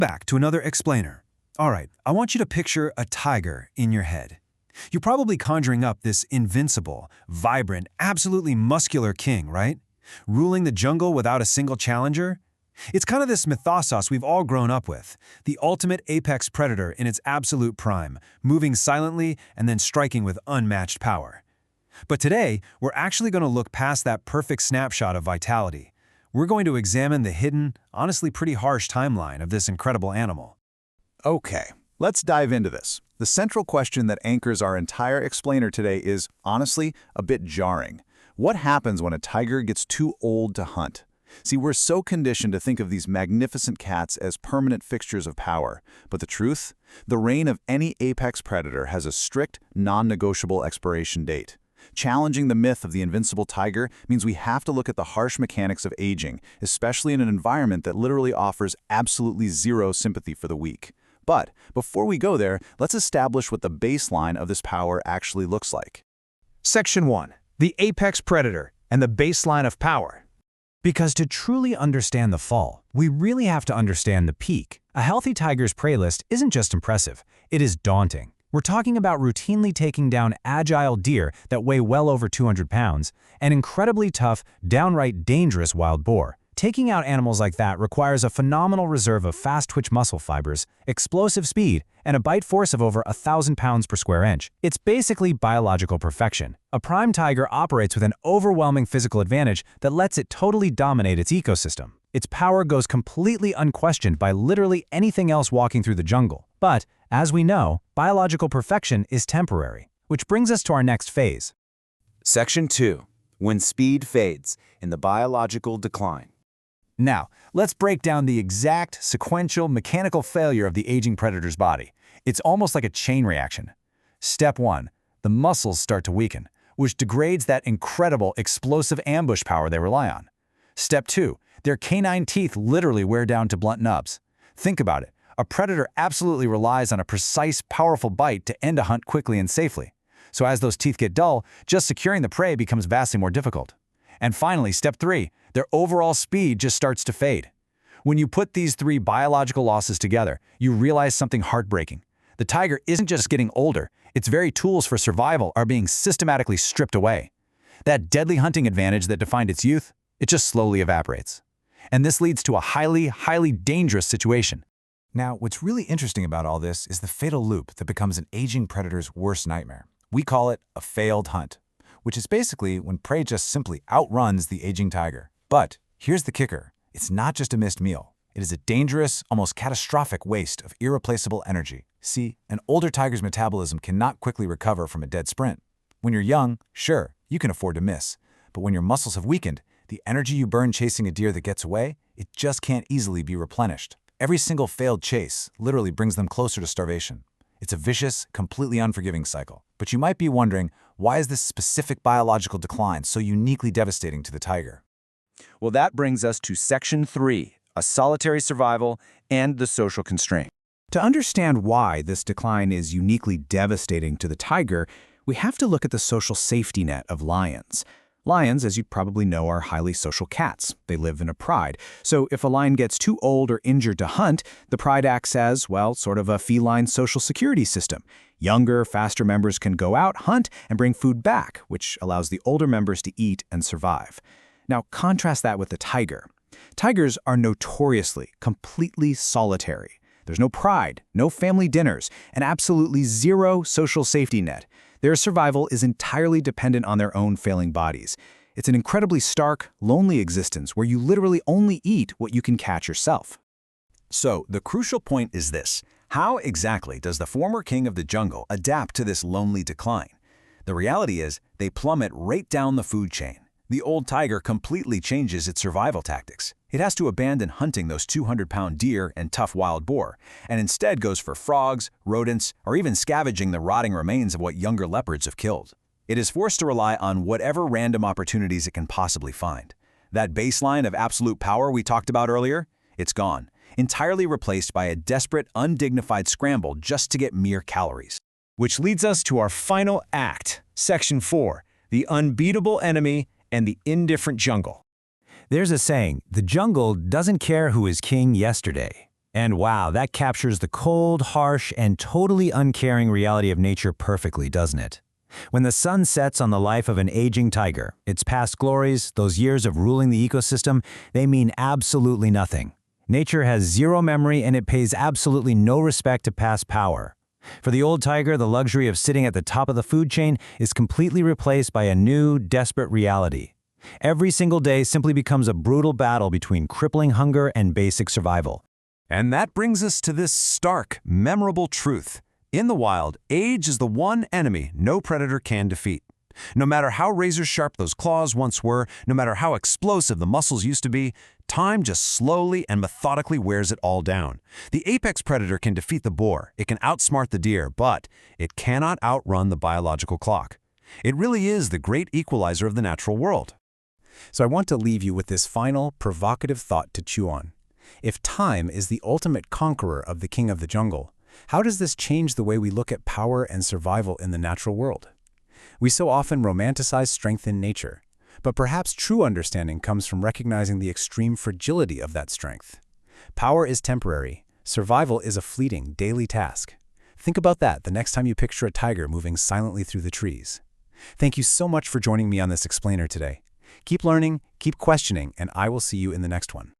Back to another explainer. All right, I want you to picture a tiger in your head. You're probably conjuring up this invincible, vibrant, absolutely muscular king, right? Ruling the jungle without a single challenger? It's kind of this mythos we've all grown up with, the ultimate apex predator in its absolute prime, moving silently and then striking with unmatched power. But today, we're actually going to look past that perfect snapshot of vitality. We're going to examine the hidden, honestly pretty harsh timeline of this incredible animal. Okay, let's dive into this. The central question that anchors our entire explainer today is, honestly, a bit jarring. What happens when a tiger gets too old to hunt? See, we're so conditioned to think of these magnificent cats as permanent fixtures of power. But the truth? The reign of any apex predator has a strict, non-negotiable expiration date. Challenging the myth of the invincible tiger means we have to look at the harsh mechanics of aging, especially in an environment that literally offers absolutely zero sympathy for the weak. But before we go there, let's establish what the baseline of this power actually looks like. Section 1. The apex predator and the baseline of power. Because to truly understand the fall, we really have to understand the peak. A healthy tiger's prey list isn't just impressive, it is daunting. We're talking about routinely taking down agile deer that weigh well over 200 pounds and incredibly tough, downright dangerous wild boar. Taking out animals like that requires a phenomenal reserve of fast-twitch muscle fibers, explosive speed, and a bite force of over 1,000 pounds per square inch. It's basically biological perfection. A prime tiger operates with an overwhelming physical advantage that lets it totally dominate its ecosystem. Its power goes completely unquestioned by literally anything else walking through the jungle. But, as we know, biological perfection is temporary, which brings us to our next phase. Section 2. When speed fades in the biological decline. Now, let's break down the exact sequential mechanical failure of the aging predator's body. It's almost like a chain reaction. Step 1. The muscles start to weaken, which degrades that incredible explosive ambush power they rely on. Step 2. Their canine teeth literally wear down to blunt nubs. Think about it. A predator absolutely relies on a precise, powerful bite to end a hunt quickly and safely. So as those teeth get dull, just securing the prey becomes vastly more difficult. And finally, step 3, their overall speed just starts to fade. When you put these 3 biological losses together, you realize something heartbreaking. The tiger isn't just getting older, its very tools for survival are being systematically stripped away. That deadly hunting advantage that defined its youth, it just slowly evaporates. And this leads to a highly dangerous situation. Now, what's really interesting about all this is the fatal loop that becomes an aging predator's worst nightmare. We call it a failed hunt, which is basically when prey just simply outruns the aging tiger. But here's the kicker. It's not just a missed meal. It is a dangerous, almost catastrophic waste of irreplaceable energy. See, an older tiger's metabolism cannot quickly recover from a dead sprint. When you're young, sure, you can afford to miss. But when your muscles have weakened, the energy you burn chasing a deer that gets away, it just can't easily be replenished. Every single failed chase literally brings them closer to starvation. It's a vicious, completely unforgiving cycle. But you might be wondering, why is this specific biological decline so uniquely devastating to the tiger? Well, that brings us to Section 3, a solitary survival and the social constraint. To understand why this decline is uniquely devastating to the tiger, we have to look at the social safety net of lions. Lions, as you probably know, are highly social cats. They live in a pride. So if a lion gets too old or injured to hunt, the pride acts as, well, sort of a feline social security system. Younger, faster members can go out, hunt, and bring food back, which allows the older members to eat and survive. Now, contrast that with the tiger. Tigers are notoriously completely solitary. There's no pride, no family dinners, and absolutely zero social safety net. Their survival is entirely dependent on their own failing bodies. It's an incredibly stark, lonely existence where you literally only eat what you can catch yourself. So, the crucial point is this. How exactly does the former king of the jungle adapt to this lonely decline? The reality is, they plummet right down the food chain. The old tiger completely changes its survival tactics. It has to abandon hunting those 200-pound deer and tough wild boar, and instead goes for frogs, rodents, or even scavenging the rotting remains of what younger leopards have killed. It is forced to rely on whatever random opportunities it can possibly find. That baseline of absolute power we talked about earlier, it's gone, entirely replaced by a desperate, undignified scramble just to get mere calories. Which leads us to our final act, Section 4, the unbeatable enemy and the indifferent jungle. There's a saying, the jungle doesn't care who is king yesterday. And wow, that captures the cold, harsh, and totally uncaring reality of nature perfectly, doesn't it? When the sun sets on the life of an aging tiger, its past glories, those years of ruling the ecosystem, they mean absolutely nothing. Nature has zero memory and it pays absolutely no respect to past power. For the old tiger, the luxury of sitting at the top of the food chain is completely replaced by a new, desperate reality. Every single day simply becomes a brutal battle between crippling hunger and basic survival. And that brings us to this stark, memorable truth. In the wild, age is the one enemy no predator can defeat. No matter how razor-sharp those claws once were, no matter how explosive the muscles used to be, time just slowly and methodically wears it all down. The apex predator can defeat the boar, it can outsmart the deer, but it cannot outrun the biological clock. It really is the great equalizer of the natural world. So I want to leave you with this final, provocative thought to chew on. If time is the ultimate conqueror of the king of the jungle, how does this change the way we look at power and survival in the natural world? We so often romanticize strength in nature, but perhaps true understanding comes from recognizing the extreme fragility of that strength. Power is temporary. Survival is a fleeting, daily task. Think about that the next time you picture a tiger moving silently through the trees. Thank you so much for joining me on this explainer today. Keep learning, keep questioning, and I will see you in the next one.